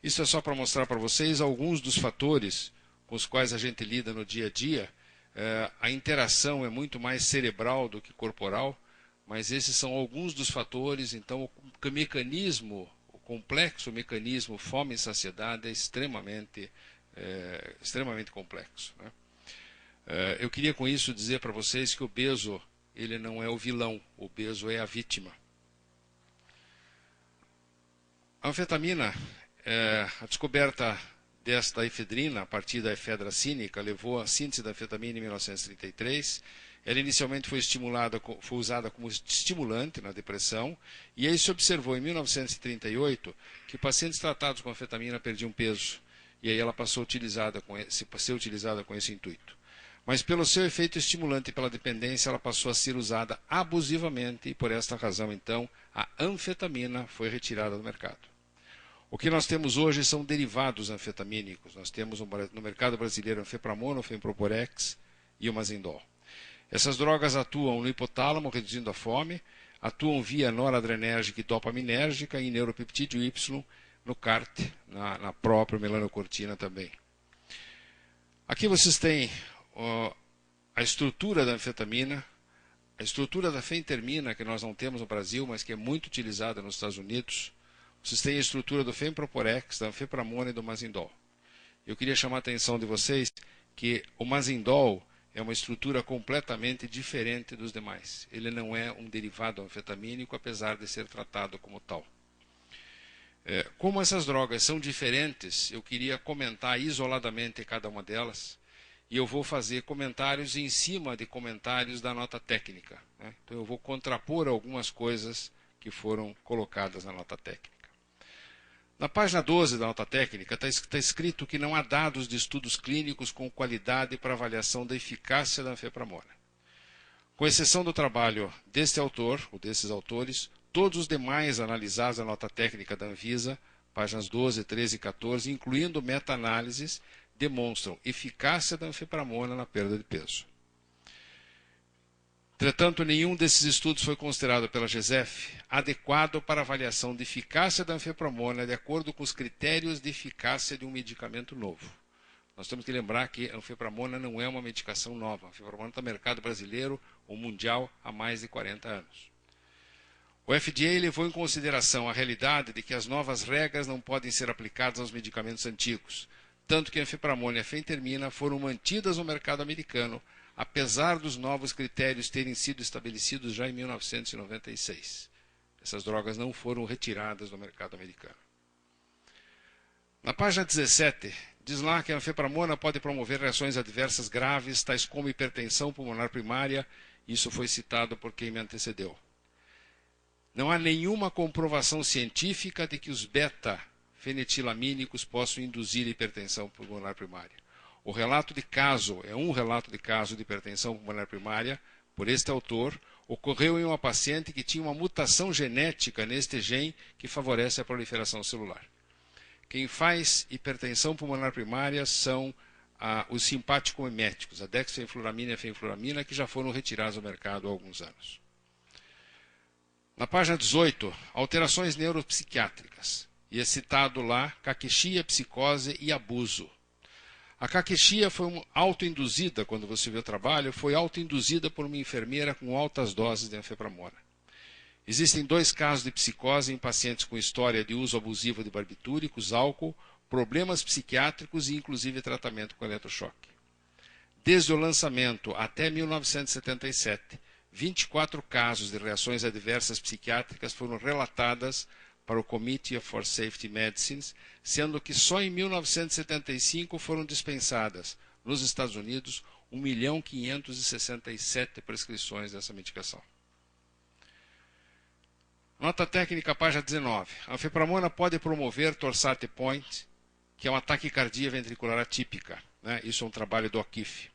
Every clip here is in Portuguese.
Isso é só para mostrar para vocês alguns dos fatores com os quais a gente lida no dia a dia. A interação é muito mais cerebral do que corporal, mas esses são alguns dos fatores. Então, o mecanismo, o complexo mecanismo fome e saciedade é extremamente complexo, né? Eu queria com isso dizer para vocês que o obeso, ele não é o vilão, o obeso é a vítima. A anfetamina, a descoberta desta efedrina a partir da efedra cínica levou à síntese da anfetamina em 1933. Ela inicialmente foi usada como estimulante na depressão, e aí se observou em 1938 que pacientes tratados com anfetamina perdiam peso, e aí ela passou a ser utilizada com esse intuito. Mas pelo seu efeito estimulante e pela dependência, ela passou a ser usada abusivamente, e por esta razão, então, a anfetamina foi retirada do mercado. O que nós temos hoje são derivados anfetamínicos. Nós temos no mercado brasileiro anfepramona, o Femproporex e o Mazindol. Essas drogas atuam no hipotálamo, reduzindo a fome, atuam via noradrenérgica e dopaminérgica e neuropeptídeo Y no CART, na própria melanocortina também. Aqui vocês têm a estrutura da anfetamina, a estrutura da fentermina, que nós não temos no Brasil, mas que é muito utilizada nos Estados Unidos. Vocês têm a estrutura do Femproporex, da anfepramona e do Mazindol. Eu queria chamar a atenção de vocês que o Mazindol é uma estrutura completamente diferente dos demais. Ele não é um derivado anfetamínico, apesar de ser tratado como tal. Como essas drogas são diferentes, eu queria comentar isoladamente cada uma delas, e eu vou fazer comentários em cima de comentários da nota técnica, né? Então eu vou contrapor algumas coisas que foram colocadas na nota técnica. Na página 12 da nota técnica está escrito que não há dados de estudos clínicos com qualidade para avaliação da eficácia da anfepramona. Com exceção do trabalho deste autor, ou desses autores, todos os demais analisados na nota técnica da Anvisa, páginas 12, 13 e 14, incluindo meta-análises, demonstram eficácia da anfepramona na perda de peso. Entretanto, nenhum desses estudos foi considerado pela GESEF adequado para avaliação de eficácia da anfepramona de acordo com os critérios de eficácia de um medicamento novo. Nós temos que lembrar que a anfepramona não é uma medicação nova. A anfepramona está no mercado brasileiro ou mundial há mais de 40 anos. O FDA levou em consideração a realidade de que as novas regras não podem ser aplicadas aos medicamentos antigos, tanto que a anfepramona e a fentermina foram mantidas no mercado americano, apesar dos novos critérios terem sido estabelecidos já em 1996. Essas drogas não foram retiradas do mercado americano. Na página 17, diz lá que a anfepramona pode promover reações adversas graves, tais como hipertensão pulmonar primária. Isso foi citado por quem me antecedeu. Não há nenhuma comprovação científica de que os beta-fenetilamínicos possam induzir hipertensão pulmonar primária. O relato de caso é um relato de caso de hipertensão pulmonar primária, por este autor, ocorreu em uma paciente que tinha uma mutação genética neste gene que favorece a proliferação celular. Quem faz hipertensão pulmonar primária são os simpático-eméticos, a dexfenfluramina e a fenfluramina, que já foram retirados do mercado há alguns anos. Na página 18, alterações neuropsiquiátricas. E é citado lá caquexia, psicose e abuso. A caquexia foi autoinduzida, quando você vê o trabalho, foi autoinduzida por uma enfermeira com altas doses de anfepramona. Existem 2 casos de psicose em pacientes com história de uso abusivo de barbitúricos, álcool, problemas psiquiátricos e inclusive tratamento com eletrochoque. Desde o lançamento até 1977, 24 casos de reações adversas psiquiátricas foram relatadas para o Committee for Safety Medicines, sendo que só em 1975 foram dispensadas, nos Estados Unidos, 1.567.000 prescrições dessa medicação. Nota técnica, página 19. A anfepramona pode promover torsate point, que é uma taquicardia ventricular atípica, né? Isso é um trabalho do O'Keefe.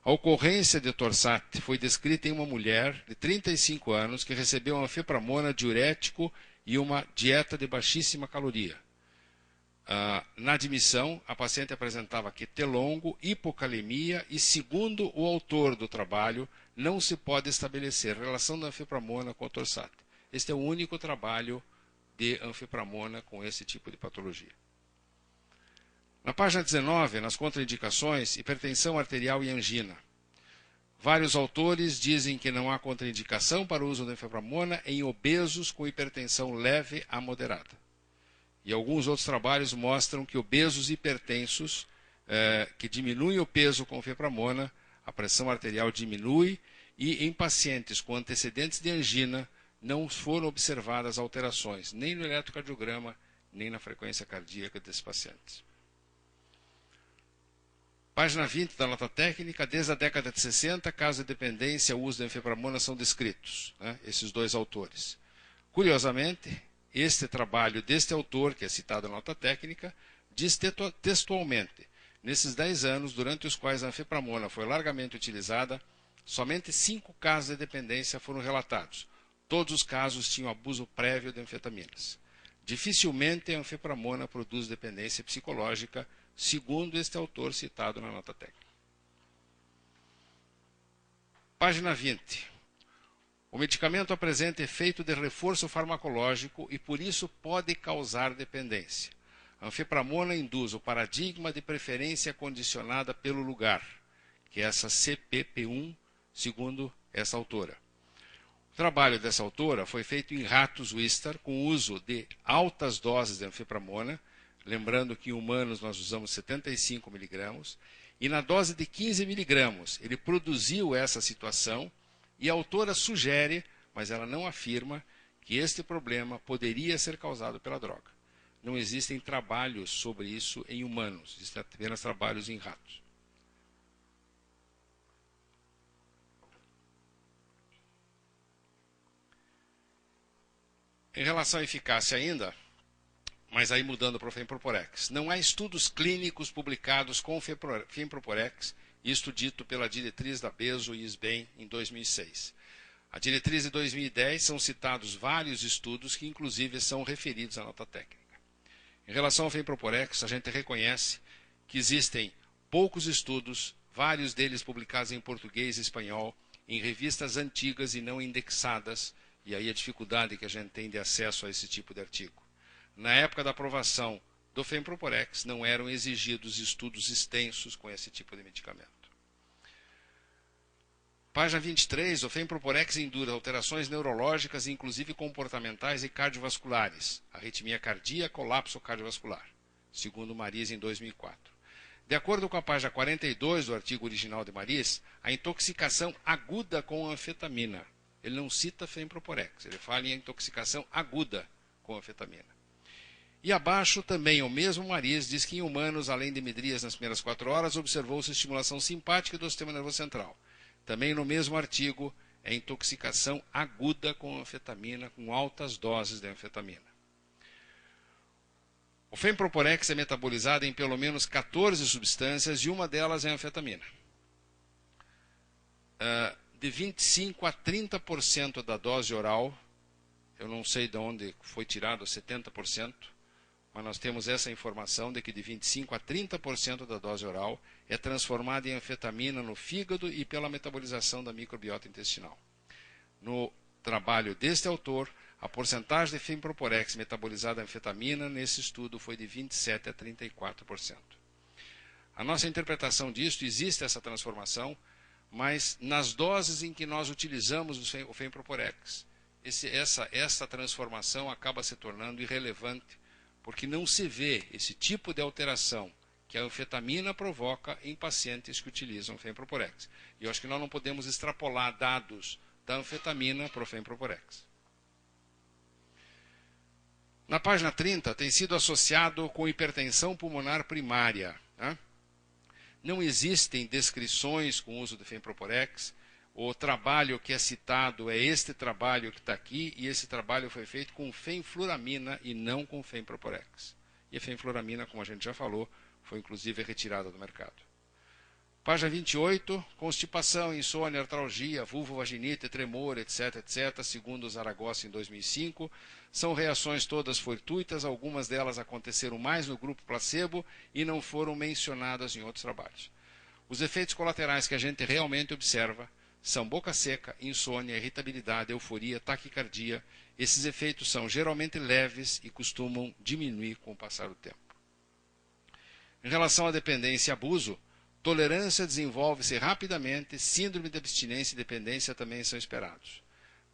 A ocorrência de torsate foi descrita em uma mulher de 35 anos que recebeu anfepramona, diurético e uma dieta de baixíssima caloria. Na admissão, a paciente apresentava QT longo, hipocalemia e, segundo o autor do trabalho, não se pode estabelecer relação da anfepramona com a torsate. Este é o único trabalho de anfepramona com esse tipo de patologia. Na página 19, nas contraindicações, hipertensão arterial e angina. Vários autores dizem que não há contraindicação para o uso da efepramona em obesos com hipertensão leve a moderada. E alguns outros trabalhos mostram que obesos hipertensos que diminuem o peso com efepramona, a pressão arterial diminui e em pacientes com antecedentes de angina não foram observadas alterações, nem no eletrocardiograma, nem na frequência cardíaca desses pacientes. Página 20 da nota técnica, desde a década de 60, casos de dependência e o uso da efepramona são descritos, né, esses dois autores. Curiosamente, este trabalho deste autor, que é citado na nota técnica, diz textualmente, nesses 10 anos, durante os quais a efepramona foi largamente utilizada, somente 5 casos de dependência foram relatados. Todos os casos tinham abuso prévio de anfetaminas. Dificilmente a efepramona produz dependência psicológica, segundo este autor citado na nota técnica. Página 20. O medicamento apresenta efeito de reforço farmacológico e por isso pode causar dependência. A anfepramona induz o paradigma de preferência condicionada pelo lugar, que é essa CPP1, segundo essa autora. O trabalho dessa autora foi feito em ratos Wistar com uso de altas doses de anfepramona, lembrando que em humanos nós usamos 75 miligramas, e na dose de 15 miligramas ele produziu essa situação e a autora sugere, mas ela não afirma, que este problema poderia ser causado pela droga. Não existem trabalhos sobre isso em humanos, existem apenas trabalhos em ratos. Em relação à eficácia ainda, mas aí mudando para o Femproporex, não há estudos clínicos publicados com o Femproporex, isto dito pela diretriz da BESO e ISBEM em 2006. A diretriz de 2010 são citados vários estudos que inclusive são referidos à nota técnica. Em relação ao Femproporex, a gente reconhece que existem poucos estudos, vários deles publicados em português e espanhol, em revistas antigas e não indexadas, e aí a dificuldade que a gente tem de acesso a esse tipo de artigo. Na época da aprovação do Femproporex, não eram exigidos estudos extensos com esse tipo de medicamento. Página 23, o Femproporex induz alterações neurológicas, inclusive comportamentais e cardiovasculares, arritmia cardíaca, colapso cardiovascular, segundo Maris em 2004. De acordo com a página 42 do artigo original de Maris, a intoxicação aguda com anfetamina. Ele não cita Femproporex, ele fala em intoxicação aguda com anfetamina. E abaixo também o mesmo Maris diz que em humanos, além de midrias nas primeiras 4 horas, observou-se estimulação simpática do sistema nervoso central. Também no mesmo artigo é intoxicação aguda com anfetamina, com altas doses de anfetamina. O Femproporex é metabolizado em pelo menos 14 substâncias e uma delas é a anfetamina. De 25% a 30% da dose oral, eu não sei de onde foi tirado 70%, mas nós temos essa informação de que de 25% a 30% da dose oral é transformada em anfetamina no fígado e pela metabolização da microbiota intestinal. No trabalho deste autor, a porcentagem de Femproporex metabolizada em anfetamina nesse estudo foi de 27% a 34%. A nossa interpretação disso, existe essa transformação, mas nas doses em que nós utilizamos o Femproporex, essa transformação acaba se tornando irrelevante, porque não se vê esse tipo de alteração que a anfetamina provoca em pacientes que utilizam Femproporex. E eu acho que nós não podemos extrapolar dados da anfetamina para o Femproporex. Na página 30, tem sido associado com hipertensão pulmonar primária. Né? Não existem descrições com o uso de Femproporex. O trabalho que é citado é este trabalho que está aqui, e esse trabalho foi feito com fenfluramina e não com Femproporex. E a fenfluramina, como a gente já falou, foi inclusive retirada do mercado. Página 28, constipação, insônia, artralgia, vulvovaginite, tremor, etc., etc., segundo Zaragoza em 2005, são reações todas fortuitas, algumas delas aconteceram mais no grupo placebo e não foram mencionadas em outros trabalhos. Os efeitos colaterais que a gente realmente observa são boca seca, insônia, irritabilidade, euforia, taquicardia. Esses efeitos são geralmente leves e costumam diminuir com o passar do tempo. Em relação à dependência e abuso, tolerância desenvolve-se rapidamente, síndrome de abstinência e dependência também são esperados.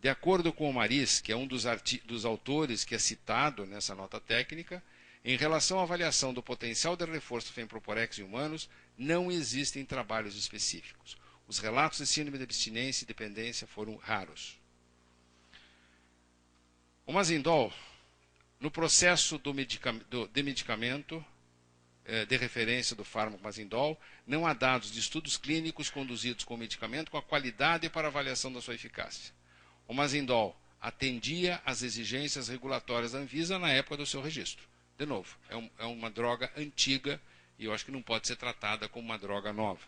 De acordo com o Maris, que é um dos autores que é citado nessa nota técnica, em relação à avaliação do potencial de reforço do fenproporex em humanos, não existem trabalhos específicos. Os relatos de síndrome de abstinência e dependência foram raros. O Mazindol, no processo de medicamento, de referência do fármaco Mazindol, não há dados de estudos clínicos conduzidos com o medicamento com a qualidade para avaliação da sua eficácia. O Mazindol atendia às exigências regulatórias da Anvisa na época do seu registro. De novo, é uma droga antiga e eu acho que não pode ser tratada como uma droga nova.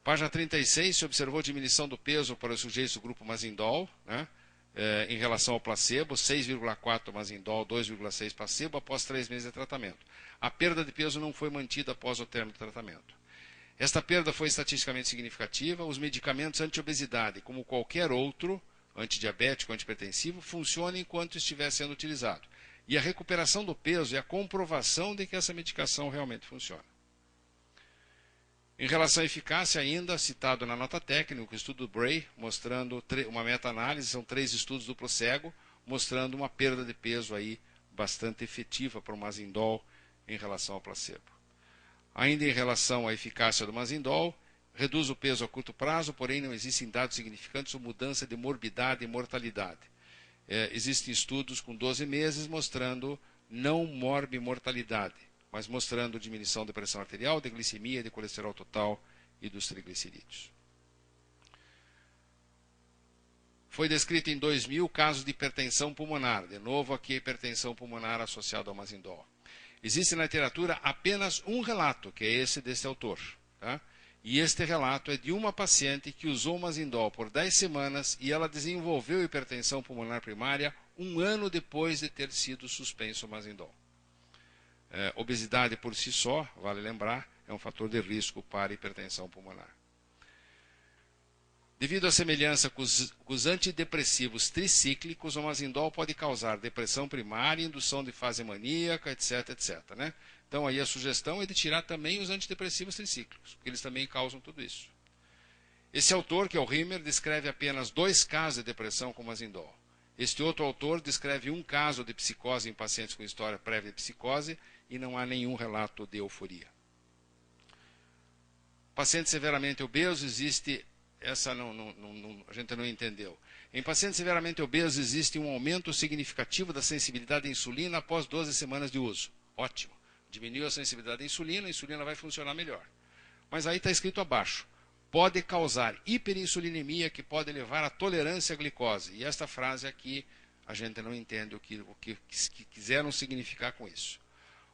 Página 36, se observou diminuição do peso para os sujeitos do grupo Mazindol, né, em relação ao placebo, 6,4 Mazindol, 2,6 placebo, após 3 meses de tratamento. A perda de peso não foi mantida após o término do tratamento. Esta perda foi estatisticamente significativa. Os medicamentos anti-obesidade, como qualquer outro, antidiabético, antihipertensivo, funcionam enquanto estiver sendo utilizado. E a recuperação do peso é a comprovação de que essa medicação realmente funciona. Em relação à eficácia, ainda citado na nota técnica, o estudo do Bray, mostrando uma meta-análise, são 3 estudos duplo cego, mostrando uma perda de peso aí bastante efetiva para o Mazindol em relação ao placebo. Ainda em relação à eficácia do Mazindol, reduz o peso a curto prazo, porém não existem dados significantes sobre mudança de morbidade e mortalidade. Existem estudos com 12 meses mostrando não morbimortalidade, mas mostrando diminuição de pressão arterial, de glicemia, de colesterol total e dos triglicerídeos. Foi descrito em 2000 casos de hipertensão pulmonar. De novo aqui a hipertensão pulmonar associada ao Mazindol. Existe na literatura apenas um relato, que é esse deste autor. Tá? E este relato é de uma paciente que usou Mazindol por 10 semanas e ela desenvolveu hipertensão pulmonar primária 1 ano depois de ter sido suspenso o Mazindol. Obesidade por si só, vale lembrar, é um fator de risco para hipertensão pulmonar. Devido à semelhança com os antidepressivos tricíclicos, o Mazindol pode causar depressão primária, indução de fase maníaca, etc, etc. Né? Então aí a sugestão é de tirar também os antidepressivos tricíclicos, porque eles também causam tudo isso. Esse autor, que é o Rimmer, descreve apenas 2 casos de depressão com Mazindol. Este outro autor descreve 1 caso de psicose em pacientes com história prévia de psicose e não há nenhum relato de euforia. Paciente severamente obeso, existe... Essa a gente não entendeu. Em pacientes severamente obesos existe um aumento significativo da sensibilidade à insulina após 12 semanas de uso. Ótimo. Diminuiu a sensibilidade à insulina vai funcionar melhor. Mas aí está escrito abaixo. Pode causar hiperinsulinemia que pode levar à tolerância à glicose. E esta frase aqui a gente não entende o que quiseram significar com isso.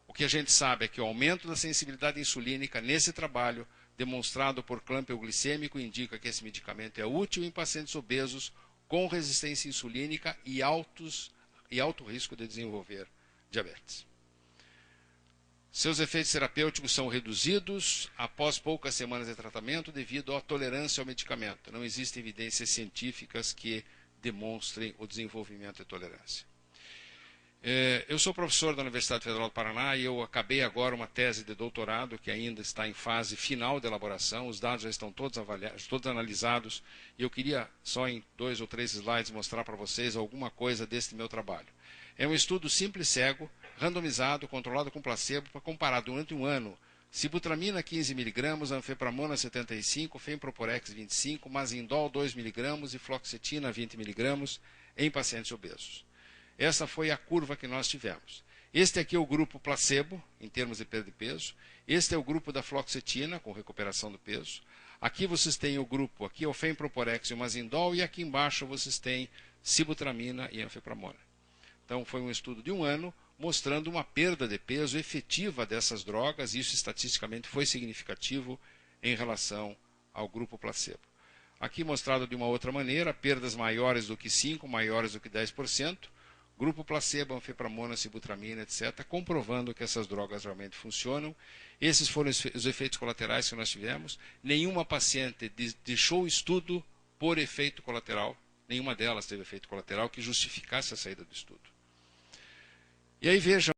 O que a gente sabe é que o aumento da sensibilidade insulínica nesse trabalho demonstrado por clamp glicêmico indica que esse medicamento é útil em pacientes obesos com resistência insulínica e alto risco de desenvolver diabetes. Seus efeitos terapêuticos são reduzidos após poucas semanas de tratamento devido à tolerância ao medicamento. Não existem evidências científicas que demonstrem o desenvolvimento de tolerância. Eu sou professor da Universidade Federal do Paraná e eu acabei agora uma tese de doutorado que ainda está em fase final de elaboração. Os dados já estão todos avaliados, todos analisados e eu queria só em 2 ou 3 slides mostrar para vocês alguma coisa deste meu trabalho. É um estudo simples cego, randomizado, controlado com placebo para comparar durante 1 ano sibutramina 15 mg, anfepramona 75, fenproporex 25, Mazindol 2 mg e fluoxetina 20 mg em pacientes obesos. Essa foi a curva que nós tivemos. Este aqui é o grupo placebo, em termos de perda de peso. Este é o grupo da fluoxetina, com recuperação do peso. Aqui vocês têm o grupo, aqui é o fenproporex e o Mazindol, e aqui embaixo vocês têm sibutramina e anfepramona. Então foi um estudo de 1 ano, mostrando uma perda de peso efetiva dessas drogas, e isso estatisticamente foi significativo em relação ao grupo placebo. Aqui mostrado de uma outra maneira, perdas maiores do que 5%, maiores do que 10%, grupo placebo, anfepramona, sibutramina, etc., comprovando que essas drogas realmente funcionam. Esses foram os efeitos colaterais que nós tivemos. Nenhuma paciente deixou o estudo por efeito colateral, nenhuma delas teve efeito colateral que justificasse a saída do estudo. E aí vejam